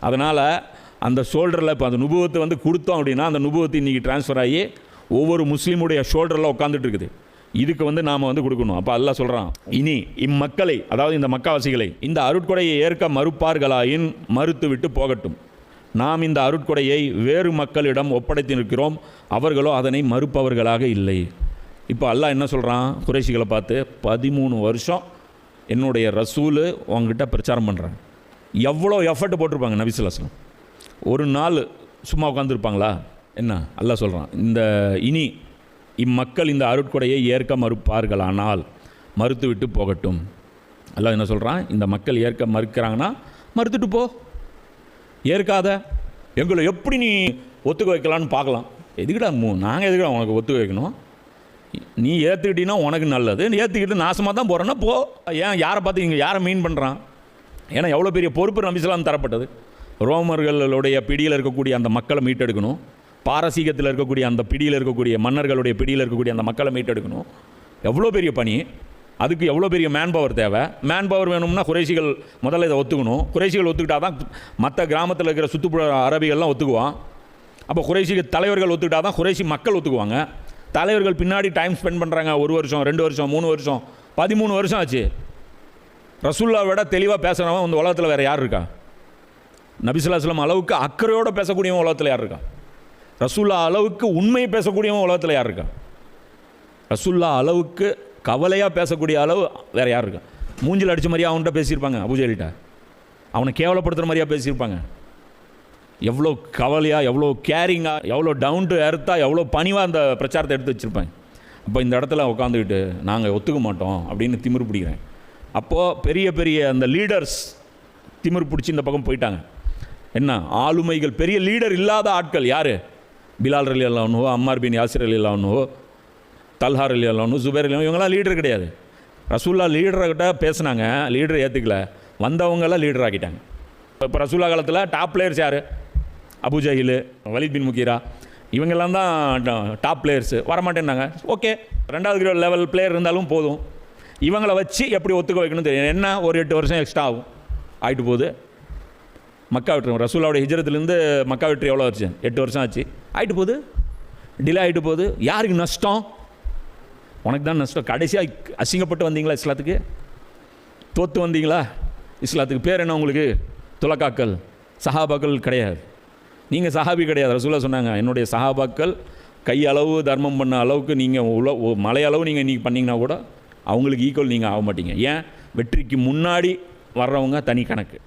அதனால் அந்த ஷோல்டரில் இப்போ அந்த நுபுவத்தை வந்து கொடுத்தோம் அப்படின்னா அந்த நுபுவத்து இன்றைக்கி ட்ரான்ஸ்ஃபர் ஆகி ஒவ்வொரு முஸ்லீமுடைய ஷோல்டரில் உட்காந்துட்டு இருக்குது. இதுக்கு வந்து நாம் வந்து கொடுக்கணும். அப்போ அல்லாஹ் சொல்கிறான், இனி இம்மக்களை, அதாவது இந்த மக்காவாசிகளை, இந்த அருட்கொடையை ஏற்க மறுப்பார்களாயின் மறுத்து விட்டு போகட்டும். நாம் இந்த அருட்கொடையை வேறு மக்களிடம் ஒப்படைத்து நிற்கிறோம், அவர்களோ அதனை மறுப்பவர்களாக இல்லை. இப்போ அல்லாஹ் என்ன சொல்கிறான் குறைஷிகளை பார்த்து, 13 வருஷம் என்னுடைய ரசூலு உங்ககிட்ட பிரச்சாரம் பண்ணுறாங்க. எவ்வளோ எஃபர்ட் போட்டிருப்பாங்க நபி ஸல்லல்லாஹு அலைஹி வஸல்லம். ஒரு நாள் சும்மா உட்காந்துருப்பாங்களா? என்ன அல்லாஹ் சொல்கிறான், இந்த இனி இம்மக்கள் இந்த அருட்கொடையை ஏற்க மறுப்பார்களானால் மறுத்து விட்டு போகட்டும். அல்லாஹ் என்ன சொல்கிறான், இந்த மக்கள் ஏற்க மறுக்கிறாங்கன்னா மறுத்துட்டு போ, ஏற்காத எங்களை எப்படி நீ ஒத்துக்க வைக்கலான்னு பார்க்கலாம். எதுக்கிட்டா நாங்கள் எதுக்கிட்டா உனக்கு ஒத்துக்க வைக்கணும்? நீ ஏற்றுக்கிட்டீங்கன்னா உனக்கு நல்லது, நீ ஏற்றுக்கிட்டு நாசமாக தான் போகிறேன்னா போ. ஏன் யாரை பார்த்து இங்கே யாரை மீன் பண்ணுறான்? ஏன்னா எவ்வளோ பெரிய பொறுப்பு நபி ஸல்லல்லாஹு தரப்பட்டது. ரோமர்களுடைய பிடியில் இருக்கக்கூடிய அந்த மக்களை மீட்டெடுக்கணும், பாரசீகத்தில் இருக்கக்கூடிய அந்த பிடியில் இருக்கக்கூடிய மன்னர்களுடைய பிடியில் இருக்கக்கூடிய அந்த மக்களை மீட்டெடுக்கணும். எவ்வளோ பெரிய பணி, அதுக்கு எவ்வளோ பெரிய மேன் பவர் தேவை. மேன் பவர் வேணும்னா குறைஷிகள் முதல்ல இதை ஒத்துக்கணும். குறைஷிகள் ஒத்துக்கிட்டால் தான் மற்ற கிராமத்தில் இருக்கிற சுற்றுப்புற அரபிகள்லாம் ஒத்துக்குவான். அப்போ குறைஷி தலைவர்கள் ஒத்துக்கிட்டால் தான் குறைஷி மக்கள் ஒத்துக்குவாங்க. தலைவர்கள் பின்னாடி டைம் ஸ்பெண்ட் பண்ணுறாங்க. 1 வருஷம் 2 வருஷம் 3 வருஷம் 13 வருஷம் ஆச்சு. ரசூலுல்லாஹ் விட தெளிவாக பேசுகிறவன் இந்த உலகத்தில் வேறு யார் இருக்கா? நபி ஸல்லல்லாஹு அலைஹி வஸல்லம் அளவுக்கு அக்கறையோடு பேசக்கூடியவன் உலகத்தில் யார் இருக்கா? ரசூலுல்லாஹ் அளவுக்கு உண்மையை பேசக்கூடியவன் உலகத்தில் யார் இருக்கா? ரசூலுல்லாஹ் அளவுக்கு கவலையாக பேசக்கூடிய அளவு வேறு யார் இருக்கா? மூஞ்சில் அடித்த மாதிரியா அவன்கிட்ட பேசியிருப்பாங்க அபூஜஹல்கிட்ட? அவனை கேவலப்படுத்துகிற மாதிரியா பேசியிருப்பாங்க? எவ்வளோ கவலையாக, எவ்வளோ கேரிங்காக, எவ்வளோ டவுன் டு எர்த்தாக, எவ்வளோ பணிவாக அந்த பிரச்சாரத்தை எடுத்து வச்சுருப்பாங்க. அப்போ இந்த இடத்துல உட்காந்துக்கிட்டு நாங்கள் ஒத்துக்க மாட்டோம் அப்படின்னு திமிரு பிடிக்கிறேன். அப்போது பெரிய பெரிய அந்த லீடர்ஸ் திமிரு பிடிச்சி இந்த பக்கம் போயிட்டாங்க. என்ன ஆளுமைகள், பெரிய லீடர் இல்லாத ஆட்கள் யார்? பிலால் ரலியல்லாஹு அன்ஹு, அம்மார் பின் யாசிர் ரலியல்லாஹு அன்ஹு, தல்ஹா ரலியல்லாஹு அன்ஹு, ஜுபைர் ரலியல்லாஹு, இவங்களாம் லீடர் கிடையாது. ரசூலுல்லாஹ் லீடர்கிட்ட பேசுனாங்க, லீடர் ஏற்றுக்கல, வந்தவங்களாம் லீடர் ஆக்கிட்டாங்க. இப்போ ரசூலுல்லாஹ் காலத்தில் டாப் பிளேயர்ஸ் யார்? அபூஜஹில், வலீத் பின் முகீரா, இவங்கெல்லாம் தான் டாப் பிளேயர்ஸு. வரமாட்டேன்னாங்க. ஓகே, 2வது லெவல் பிளேயர் இருந்தாலும் போதும், இவங்களை வச்சு எப்படி ஒத்துக்க வைக்கணும் தெரியும். என்ன ஒரு 8 வருஷம் எக்ஸ்ட்ரா ஆகும், ஆகிட்டு போகுது. மக்கா வெற்றி, ரசூலுல்லாஹ்வுடைய ஹிஜ்ரத்துலேருந்து மக்கா வெற்றி எவ்வளோ ஆச்சு? 8 வருஷம் ஆச்சு. ஆகிட்டு போகுது, டிலே ஆகிட்டு போகுது. யாருக்கு நஷ்டம்? உனக்கு தான் நஷ்டம். கடைசியாக அசிங்கப்பட்டு வந்தீங்களா இஸ்லாத்துக்கு? தோற்று வந்தீங்களா இஸ்லாத்துக்கு? பேர் என்ன உங்களுக்கு? துலக்காக்கள், சஹாபாக்கள் கிடையாது. நீங்கள் சஹாபி கிடையாது. ரசூலுல்லாஹ் சொன்னாங்க, என்னுடைய சஹாபாக்கள் கையளவு தர்மம் பண்ண அளவுக்கு நீங்கள் மலையளவு நீங்கள் இன்றைக்கி பண்ணிங்கன்னா கூட அவங்களுக்கு ஈக்குவல் நீங்கள் ஆக மாட்டீங்க. ஏன்? வெற்றிக்கு முன்னாடி வர்றவங்க தனி கணக்கு.